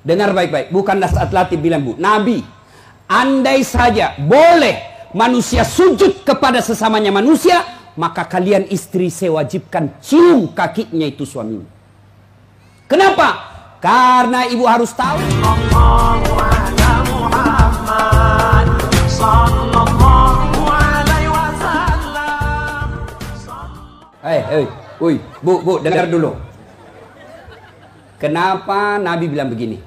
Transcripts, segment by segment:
Dengar baik-baik, bukan Nas'at Latif bilang, Bu. Nabi, andai saja boleh manusia sujud kepada sesamanya manusia, maka kalian istri saya wajibkan cium kakinya itu suaminya. Kenapa? Karena ibu harus tahu. Bu, dengar dulu. Kenapa Nabi bilang begini?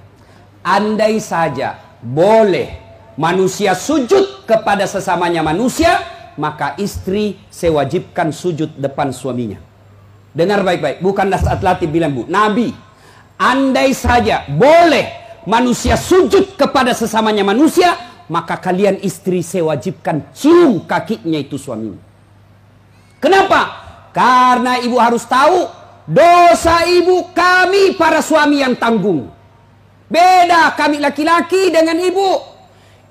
Andai saja boleh manusia sujud kepada sesamanya manusia, maka istri saya wajibkan sujud depan suaminya. Dengar baik-baik, bukan Nas'at Latif bilang, Bu. Nabi, andai saja boleh manusia sujud kepada sesamanya manusia, maka kalian istri saya wajibkan cium kakinya itu suaminya. Kenapa? Karena ibu harus tahu, dosa ibu kami para suami yang tanggung. Beda kami laki-laki dengan ibu.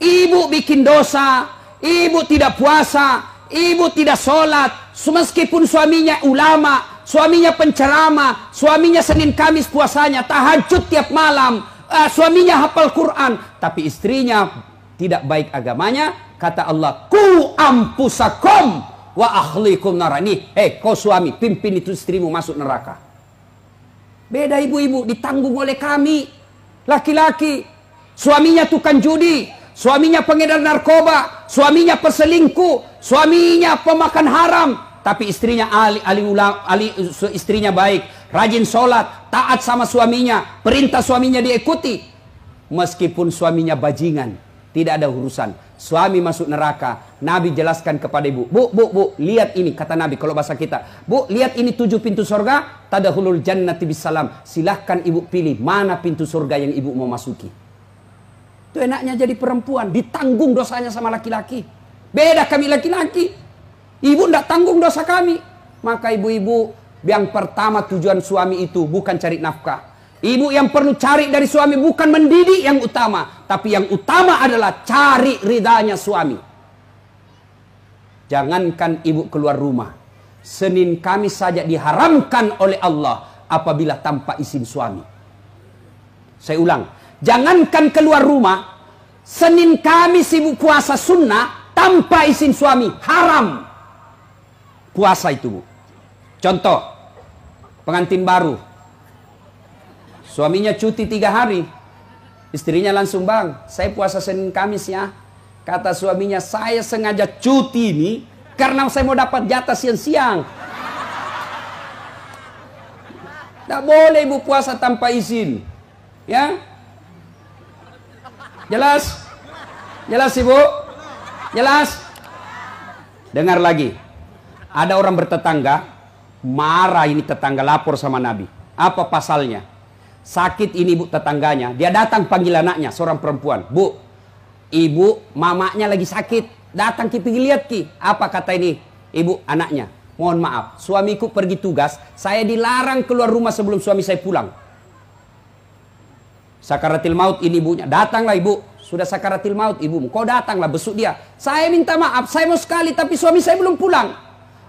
Ibu bikin dosa, ibu tidak puasa, ibu tidak sholat. Meskipun suaminya ulama, suaminya penceramah, suaminya Senin Kamis puasanya, tahajud tiap malam, suaminya hafal Quran, tapi istrinya tidak baik agamanya. Kata Allah, ku ampusakum wa ahlikum narani. Kau suami, pimpin itu istrimu masuk neraka. Beda ibu-ibu, ditanggung oleh kami laki-laki. Suaminya tukang judi, suaminya pengedar narkoba, suaminya peselingkuh, suaminya pemakan haram, tapi istrinya istrinya baik, rajin sholat, taat sama suaminya, perintah suaminya diikuti. Meskipun suaminya bajingan, tidak ada urusan. Suami masuk neraka. Nabi jelaskan kepada ibu, Bu, lihat ini, kata Nabi kalau bahasa kita, Bu, lihat ini 7 pintu surga, tadkhulul jannati bisalam. Silahkan ibu pilih mana pintu surga yang ibu mau masuki. Itu enaknya jadi perempuan, ditanggung dosanya sama laki-laki. Beda kami laki-laki, ibu tidak tanggung dosa kami. Maka ibu-ibu, yang pertama tujuan suami itu bukan cari nafkah. Ibu yang perlu cari dari suami bukan mendidik yang utama, tapi yang utama adalah cari ridhanya suami. Jangankan ibu keluar rumah, Senin Kamis saja diharamkan oleh Allah apabila tanpa izin suami. Saya ulang, jangankan keluar rumah, Senin Kamis ibu puasa sunnah tanpa izin suami, haram puasa itu, Bu. Contoh, pengantin baru, suaminya cuti 3 hari. Istrinya langsung, Bang, saya puasa Senin Kamis ya. Kata suaminya, saya sengaja cuti ini karena saya mau dapat jatah siang-siang. Tidak boleh ibu puasa tanpa izin. Ya? Jelas? Jelas ibu? Jelas? Dengar lagi. Ada orang bertetangga, marah ini tetangga, lapor sama Nabi. Apa pasalnya? Sakit ini bu tetangganya, dia datang panggil anaknya, seorang perempuan. Bu, ibu mamanya lagi sakit, datang ki pergi lihat ki. Apa kata ini ibu anaknya? Mohon maaf, suamiku pergi tugas, saya dilarang keluar rumah sebelum suami saya pulang. Sakaratil maut ini ibunya, datanglah ibu, sudah sakaratil maut ibumu, kau datanglah besuk dia. Saya minta maaf, saya mau sekali tapi suami saya belum pulang.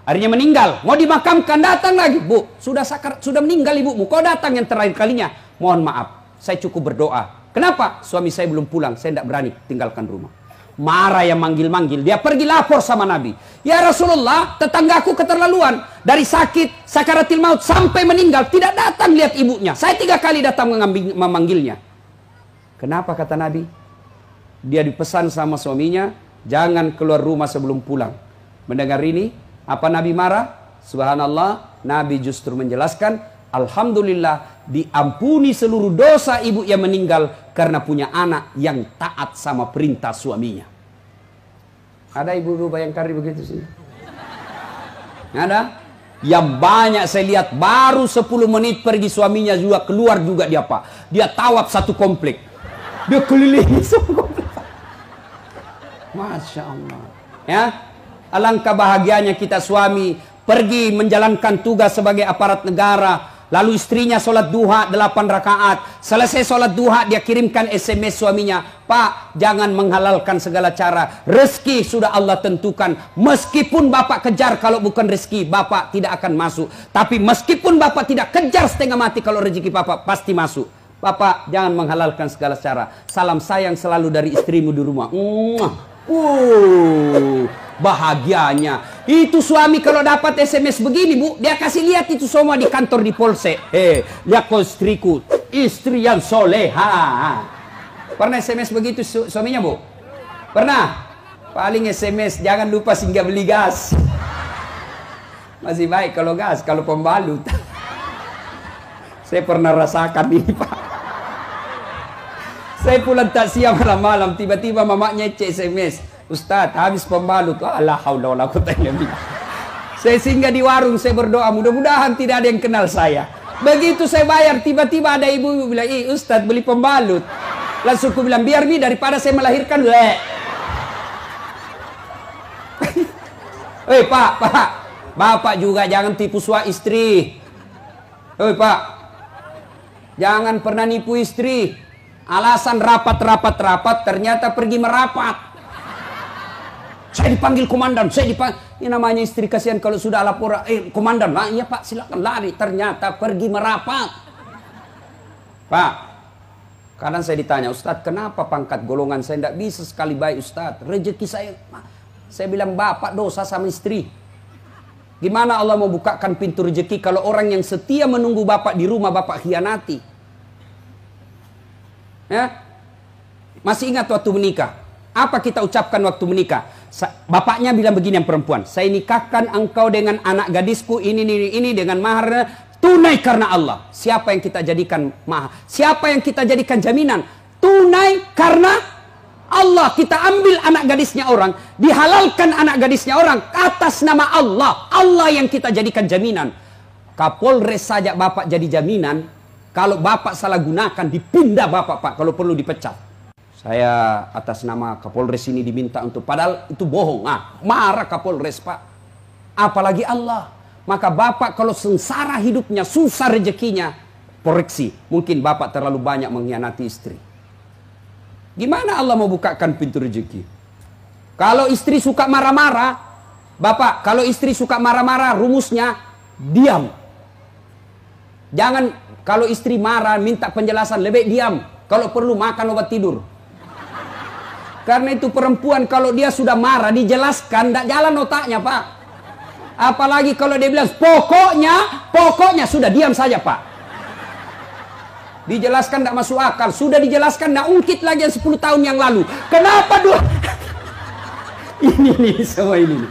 Akhirnya meninggal, mau dimakamkan, datang lagi. Bu, sudah meninggal ibumu, kau datang yang terakhir kalinya. Mohon maaf, saya cukup berdoa. Kenapa? Suami saya belum pulang, saya tidak berani tinggalkan rumah. Marah yang manggil-manggil, dia pergi lapor sama Nabi. Ya Rasulullah, tetanggaku keterlaluan. Dari sakit, sakaratil maut sampai meninggal, tidak datang lihat ibunya. Saya 3 kali datang memanggilnya. Kenapa kata Nabi? Dia dipesan sama suaminya, jangan keluar rumah sebelum pulang. Mendengar ini, apa Nabi marah? Subhanallah, Nabi justru menjelaskan, alhamdulillah diampuni seluruh dosa ibu yang meninggal karena punya anak yang taat sama perintah suaminya. Ada ibu-ibu Bayangkari begitu sih? Ada? Yang banyak saya lihat baru 10 menit pergi suaminya juga keluar juga dia Pak. Dia tawaf satu komplek. Dia kelilingi semua komplek. Masya Allah. Ya, alangkah bahagianya kita suami pergi menjalankan tugas sebagai aparat negara. Lalu istrinya sholat duha 8 rakaat. Selesai sholat duha dia kirimkan SMS suaminya. Pak, jangan menghalalkan segala cara. Rezeki sudah Allah tentukan. Meskipun bapak kejar kalau bukan rezeki, bapak tidak akan masuk. Tapi meskipun bapak tidak kejar setengah mati, kalau rezeki bapak pasti masuk. Bapak, jangan menghalalkan segala cara. Salam sayang selalu dari istrimu di rumah. Bahagianya. Itu suami kalau dapat SMS begini, Bu, dia kasih lihat itu semua di kantor di Polsek. Lihat kau istriku, istri yang soleha. Pernah SMS begitu suaminya, Bu? Pernah? Paling SMS, jangan lupa singgah beli gas. Masih baik kalau gas, kalau pembalut. Saya pernah rasakan ini, Pak. Saya pulang tak siang malam-malam, tiba-tiba mamanya cek SMS. Ustaz, habis pembalut. La haula wala quwata illa billah. Saya singgah di warung, saya berdoa, mudah-mudahan tidak ada yang kenal saya. Begitu saya bayar, tiba-tiba ada ibu bilang, Ustaz beli pembalut. Langsung aku bilang, biar Mi, daripada saya melahirkan. Pak, Bapak juga jangan tipu suami istri. Pak, jangan pernah nipu istri. Alasan rapat, ternyata pergi merapat. Saya dipanggil komandan, ini namanya istri kasihan kalau sudah lapor, komandan, iya Pak silakan lari, ternyata pergi merapat. Pak, kadang saya ditanya, Ustadz kenapa pangkat golongan saya tidak bisa sekali baik Ustadz, rezeki saya bilang Bapak dosa sama istri. Gimana Allah mau bukakan pintu rezeki kalau orang yang setia menunggu Bapak di rumah Bapak khianati? Ya? Masih ingat waktu menikah? Apa kita ucapkan waktu menikah? Bapaknya bilang begini yang perempuan, saya nikahkan engkau dengan anak gadisku ini dengan mahar tunai karena Allah. Siapa yang kita jadikan mahar? Siapa yang kita jadikan jaminan? Tunai karena Allah. Kita ambil anak gadisnya orang, dihalalkan anak gadisnya orang atas nama Allah. Allah yang kita jadikan jaminan. Kapolres saja Bapak jadi jaminan. Kalau Bapak salah gunakan, dipindah Bapak, Pak. Kalau perlu dipecat. Saya atas nama Kapolres ini diminta untuk, padahal itu bohong. Marah Kapolres, Pak. Apalagi Allah. Maka Bapak kalau sengsara hidupnya, susah rezekinya, koreksi. Mungkin Bapak terlalu banyak mengkhianati istri. Gimana Allah mau bukakan pintu rezeki? Kalau istri suka marah-marah, Bapak, kalau istri suka marah-marah, rumusnya diam. Jangan. Kalau istri marah, minta penjelasan, lebih diam. Kalau perlu makan obat tidur. Karena itu perempuan kalau dia sudah marah, dijelaskan, tidak jalan otaknya, Pak. Apalagi kalau dia bilang, pokoknya, sudah diam saja, Pak. Dijelaskan tidak masuk akal. Sudah dijelaskan, tidak ungkit lagi yang 10 tahun yang lalu. Kenapa dua? ini semua ini.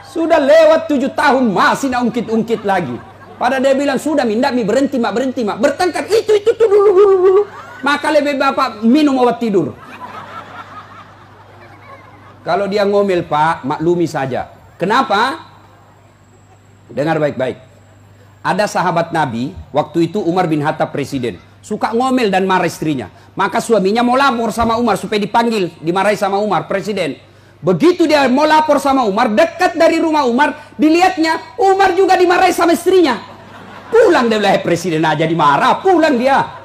Sudah lewat 7 tahun, masih tidak ungkit-ungkit lagi. Pada dia bilang, sudah mindak mi berhenti mak. Bertengkar, itu dulu. Maka lebih Bapak minum obat tidur. Kalau dia ngomel, Pak, maklumi saja. Kenapa? Dengar baik-baik. Ada sahabat Nabi, waktu itu Umar bin Khattab presiden. Suka ngomel dan marah istrinya. Maka suaminya mau lapor sama Umar supaya dipanggil, dimarahi sama Umar, presiden. Begitu dia mau lapor sama Umar, dekat dari rumah Umar, dilihatnya Umar juga dimarahi sama istrinya. Pulang dia bilang, presiden aja dimarah, pulang dia.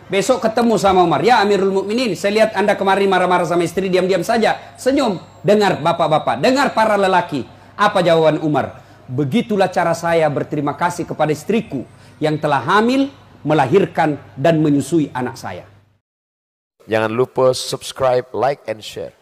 Besok ketemu sama Umar, ya Amirul Mukminin, saya lihat Anda kemarin marah-marah sama istri, diam-diam saja, senyum. Dengar bapak-bapak, dengar para lelaki. Apa jawaban Umar? Begitulah cara saya berterima kasih kepada istriku yang telah hamil, melahirkan dan menyusui anak saya. Jangan lupa subscribe, like, and share.